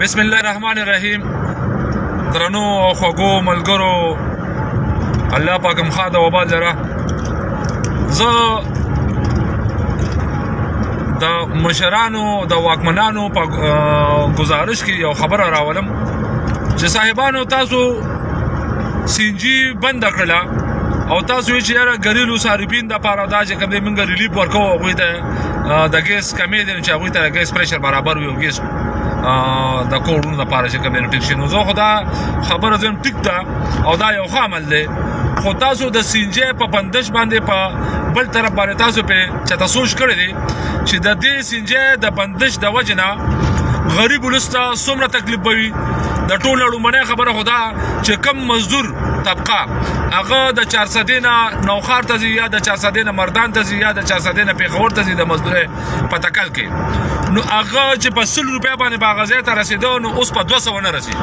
بسم الله الرحمن الرحیم. درنو او خوږو ملګرو، الله پاک مخا د وبال لره زه د مشرانو د واکمنانو په گزارش کې یو خبره راولم چې صاحبانو تاسو سینجی بند کړله او تاسو چې یاره ګریلو صارفین د پاره دا چې کوم موږ ریلیف ورکو هغوی ته د ګیس کمې دي چې هغوی ته ګیس پریشر برابر وي او ګیس د کوډونو لپاره چې کوم ټیک شي. نو زه خو دا خبره زم ټیک ده او دا یو ښه عمل دی، خو تاسو د سینجی په بندش باندې په بل طرف باندې تاسو په چاته سوچ کړی دی چې د دې سینجی د بندش د وجې نه غریب ولس ته څومره تکلیف به وي. د ټولو لومړنۍ خبره خو دا چې کم مزدور طبقه هغه د 400 نه نوخار ته ځي یا د 400 نه مردان ته ځي یا د 400 نه پیښور ته ځي د مزدورۍ په تکل کې، نو هغه چې په 100 روپیا باندې باغځای ته رسېدو نو اوس په 200 نه رسي.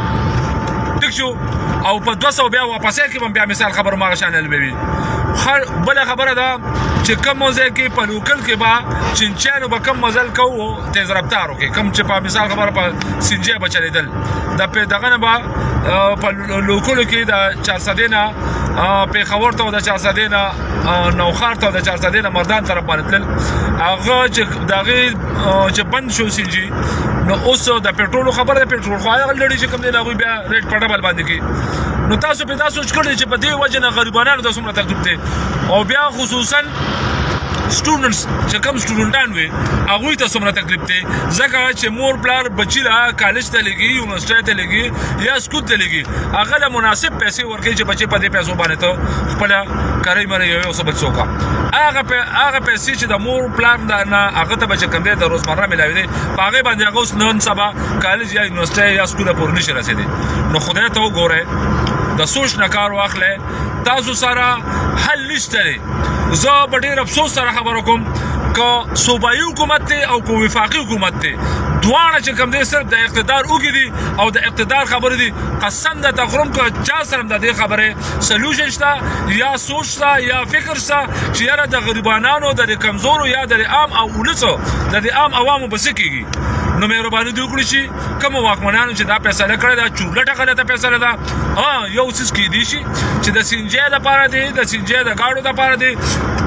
ټیک شو، او په 200 بیا واپسې کې بیا مثال خبر ما شانل وي. بل خبره دا چې کم موزه کې په لوکل کې با چنچانو به کم مزل کوو تیز رفتارو کې کم چې په مثال خبره په سینجی بچلیدل د په دغه نه با په لوکل کې د 400 نه پیښور ته د 400 نه نوخار ته د 400 نه مردان طرف باندې تل هغه چې دغه چې بند شو سینجی نو اوس د پېټرول خبره د پېټرول خو هغه لړۍ چې کم دی هغه بیا ریټ په ډبل باندې کې. نو تاسو په تاسو سوچ کړئ چې په دې وجه نه غریبانو ته څومره تکلیف دی، او بیا خصوصا سټوډنټس چې کم سټوډنټان وي هغوی ته څومره تکلیف دی، ځکه چې مور پلار بچی له کالج ته لګي، یونیورسټۍ ته لګي یا سکول ته لګي، هغه له مناسب پیسې ورکوي چې بچی په دې پیسو باندې ته خپله کرۍ مرۍ یو څه بچ وکړه. هغه پیسې چې د مور پلار نه هغه ته به چې کوم دی د روزمره میلاوي دی په هغې باندې هغه اوس نن سبا کالج یا یونیورسټۍ یا سکول پورې نشي رسېدی. نو خدای ته وګورئ، د سوچ نه کار واخلئ، تاسو سره حل نشته دی. زه په ډېر افسوس سره خبره کوم که صوبایي حکومت دی او که وفاقي حکومت دی، دواړه چې کوم دی صرف د اقتدار اوږې دي او د اقتدار خبرې دي. قسم درته خورم که چا سره د دې خبرې سلوشن شته یا سوچ شته یا فکر شته چې یاره د غریبانانو د کمزورو یا د عام او ولسو د عام عوامو به څه کېږي، نو مهرباني دې وکړي چې کوم واکمنانو چې دا فیصله کړې ده چورلټه غلطه فیصله ده. یو څیز کېدی شي چې د سینجی دپاره دی، د سینجی د ګاډو دپاره دی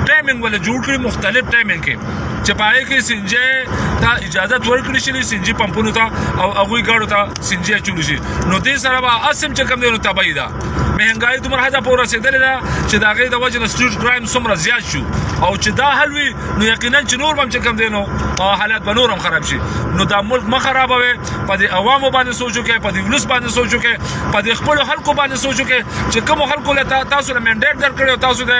ټایمنګ ولې جوړ کړي مختلف ټایمنګ کې چې په هغې کې سینجی ته اجازت ورکړي شي سینجی پمپونو ته او هغوی ګاډو ته سینجی اچولی شي. نو دې سره به اسم چې کوم دی نو تباهي ده، مهنګایي دومره حده پورې رسېدلې ده چې د هغې د وجې نه سټریټ کرایم څومره زیات شو، او چې دا حل وي نو یقینا چې نور به هم چې کوم دی نو حالات به نور هم خراب شي. نو دا ملک مه خرابوئ، په دې عوامو باندې سوچ وکړئ، په دې ولس باندې سوچ وکړئ، په دې خپلو خلکو باندې سوچ وکړئ چې کومو خلکو له تاسو له منډیټ درکړی او تاسو د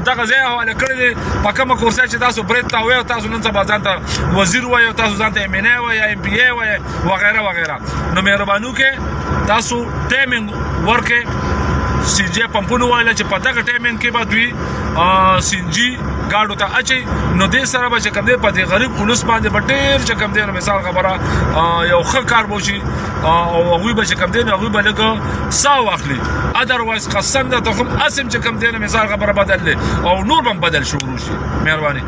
دغه ځای حواله کړی دی په کومه کورسۍ چې تاسو برید ته وایئ او تاسو نن سبا ځان ته وزیر وایئ او تاسو ځان ته MNA وایئ یا MPA وایئ وغیره وغیره. نو مهرباني وکړئ تاسو ټایمنګ ورکړئ سینجی پمپونو والا چې په دغه ټایمنګ کې به دوی سینجی ګاډو ته اچي. نو دې سره به چې کوم دی په دې غریب ولس باندې به ډېر چې کوم دی نو مثال خبره یو ښه کار به وشي او هغوی به چې کوم دی نو هغوی به لږه ساه واخلي. ادروایز قسم درته خورم اسم چې کوم دی نو مثال خبره بدل دی او نور به هم بدل شروع شي. مهرباني.